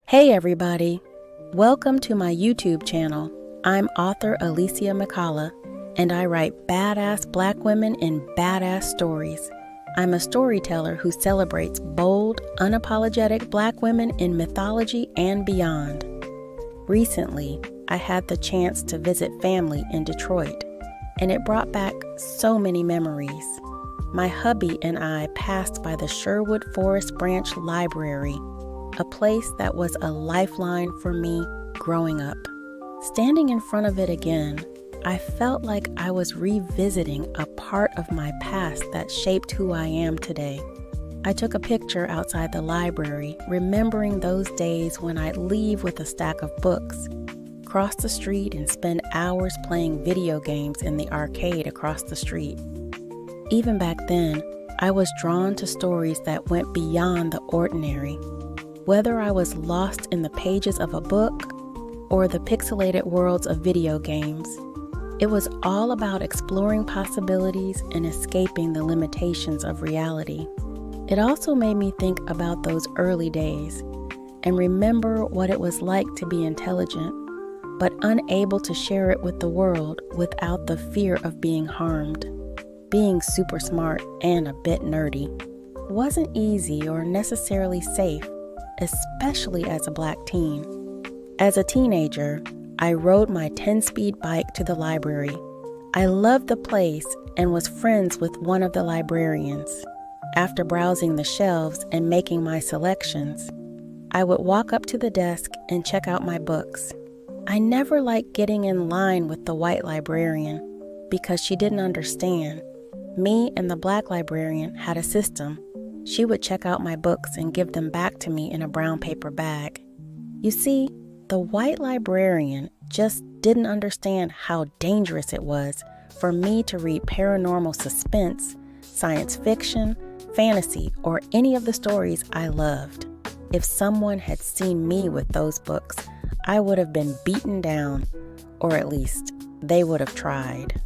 Hey everybody, welcome to my YouTube channel. I'm author Alicia McCalla, and I write badass black women in badass stories. I'm a storyteller who celebrates bold, unapologetic black women in mythology and beyond. Recently, I had the chance to visit family in Detroit, and it brought back so many memories. My hubby and I passed by the Sherwood Forest Branch Library, a place that was a lifeline for me growing up. Standing in front of it again, I felt like I was revisiting a part of my past that shaped who I am today. I took a picture outside the library, remembering those days when I'd leave with a stack of books, cross the street and spend hours playing video games in the arcade across the street. Even back then, I was drawn to stories that went beyond the ordinary. Whether I was lost in the pages of a book or the pixelated worlds of video games, it was all about exploring possibilities and escaping the limitations of reality. It also made me think about those early days and remember what it was like to be intelligent, but unable to share it with the world without the fear of being harmed. Being super smart and a bit nerdy wasn't easy or necessarily safe, especially as a black teen. As a teenager, I rode my 10-speed bike to the library. I loved the place and was friends with one of the librarians. After browsing the shelves and making my selections, I would walk up to the desk and check out my books. I never liked getting in line with the white librarian because she didn't understand. Me and the black librarian had a system. She would check out my books and give them back to me in a brown paper bag. You see, the white librarian just didn't understand how dangerous it was for me to read paranormal suspense, science fiction, fantasy, or any of the stories I loved. If someone had seen me with those books, I would have been beaten down, or at least they would have tried.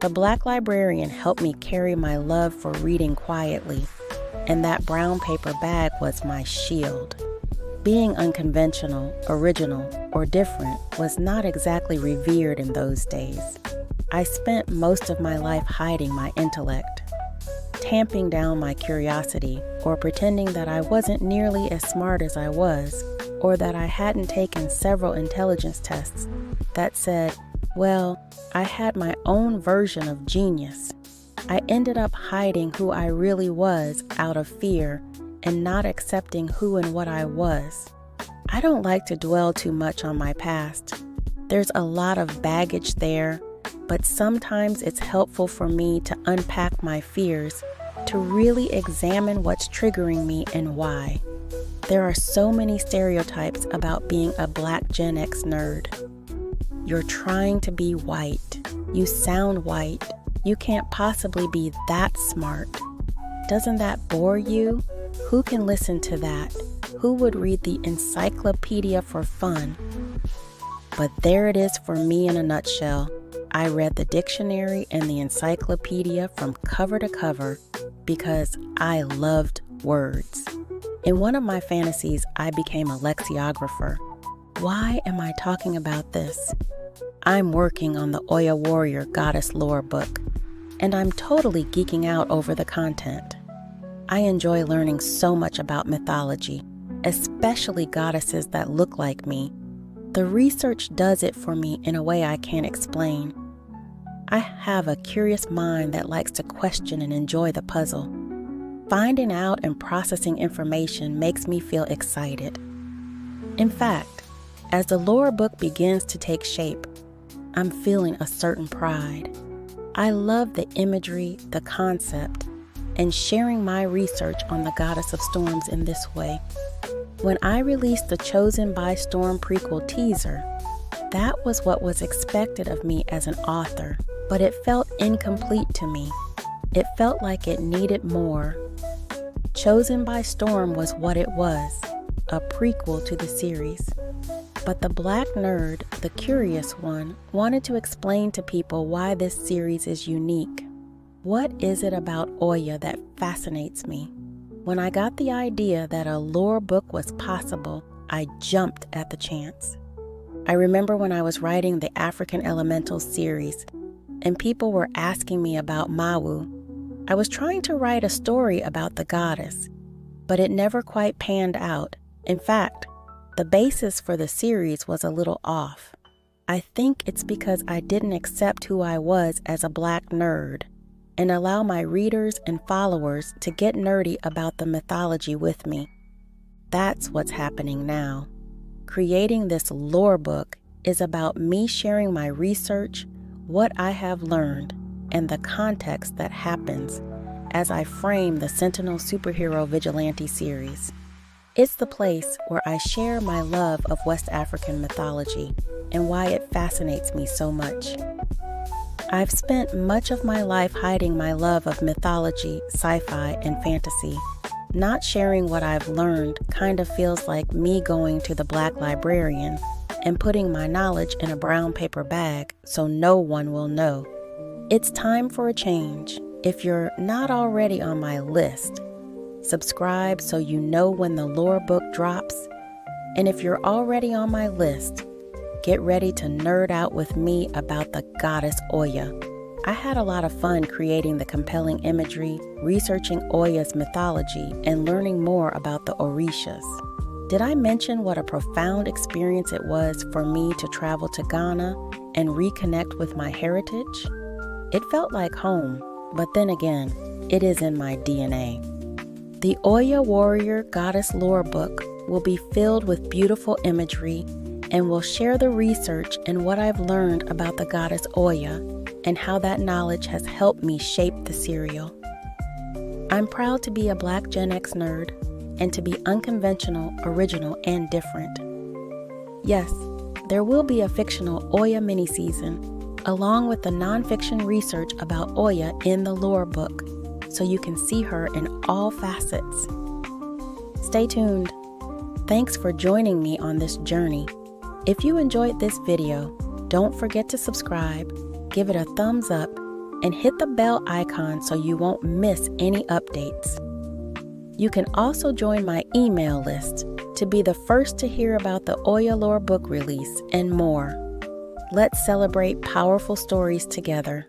The black librarian helped me carry my love for reading quietly, and that brown paper bag was my shield. Being unconventional, original, or different was not exactly revered in those days. I spent most of my life hiding my intellect, tamping down my curiosity, or pretending that I wasn't nearly as smart as I was, or that I hadn't taken several intelligence tests that said, well, I had my own version of genius. I ended up hiding who I really was out of fear and not accepting who and what I was. I don't like to dwell too much on my past. There's a lot of baggage there, but sometimes it's helpful for me to unpack my fears, to really examine what's triggering me and why. There are so many stereotypes about being a Black Gen X nerd. You're trying to be white. You sound white. You can't possibly be that smart. Doesn't that bore you? Who can listen to that? Who would read the encyclopedia for fun? But there it is for me in a nutshell. I read the dictionary and the encyclopedia from cover to cover because I loved words. In one of my fantasies, I became a lexicographer. Why am I talking about this? I'm working on the Oya Warrior Goddess Lore book, and I'm totally geeking out over the content. I enjoy learning so much about mythology, especially goddesses that look like me. The research does it for me in a way I can't explain. I have a curious mind that likes to question and enjoy the puzzle. Finding out and processing information makes me feel excited. In fact, as the lore book begins to take shape, I'm feeling a certain pride. I love the imagery, the concept, and sharing my research on the Goddess of Storms in this way. When I released the Chosen by Storm prequel teaser, that was what was expected of me as an author, but it felt incomplete to me. It felt like it needed more. Chosen by Storm was what it was, a prequel to the series. But the black nerd, the curious one, wanted to explain to people why this series is unique. What is it about Oya that fascinates me? When I got the idea that a lore book was possible, I jumped at the chance. I remember when I was writing the African Elementals series, and people were asking me about Mawu. I was trying to write a story about the goddess, but it never quite panned out. In fact, the basis for the series was a little off. I think it's because I didn't accept who I was as a Black nerd and allow my readers and followers to get nerdy about the mythology with me. That's what's happening now. Creating this lore book is about me sharing my research, what I have learned, and the context that happens as I frame the Sentinel Superhero Vigilante series. It's the place where I share my love of West African mythology and why it fascinates me so much. I've spent much of my life hiding my love of mythology, sci-fi, and fantasy. Not sharing what I've learned kind of feels like me going to the Black librarian and putting my knowledge in a brown paper bag so no one will know. It's time for a change. If you're not already on my list, subscribe so you know when the lore book drops. And if you're already on my list, get ready to nerd out with me about the goddess Oya. I had a lot of fun creating the compelling imagery, researching Oya's mythology, and learning more about the Orishas. Did I mention what a profound experience it was for me to travel to Ghana and reconnect with my heritage? It felt like home, but then again, it is in my DNA. The Oya Warrior Goddess Lore book will be filled with beautiful imagery and will share the research and what I've learned about the goddess Oya and how that knowledge has helped me shape the serial. I'm proud to be a Black Gen X nerd and to be unconventional, original, and different. Yes, there will be a fictional Oya mini-season, along with the nonfiction research about Oya in the lore book, so you can see her in all facets. Stay tuned. Thanks for joining me on this journey. If you enjoyed this video, don't forget to subscribe, give it a thumbs up, and hit the bell icon so you won't miss any updates. You can also join my email list to be the first to hear about the Oya lore book release and more. Let's celebrate powerful stories together.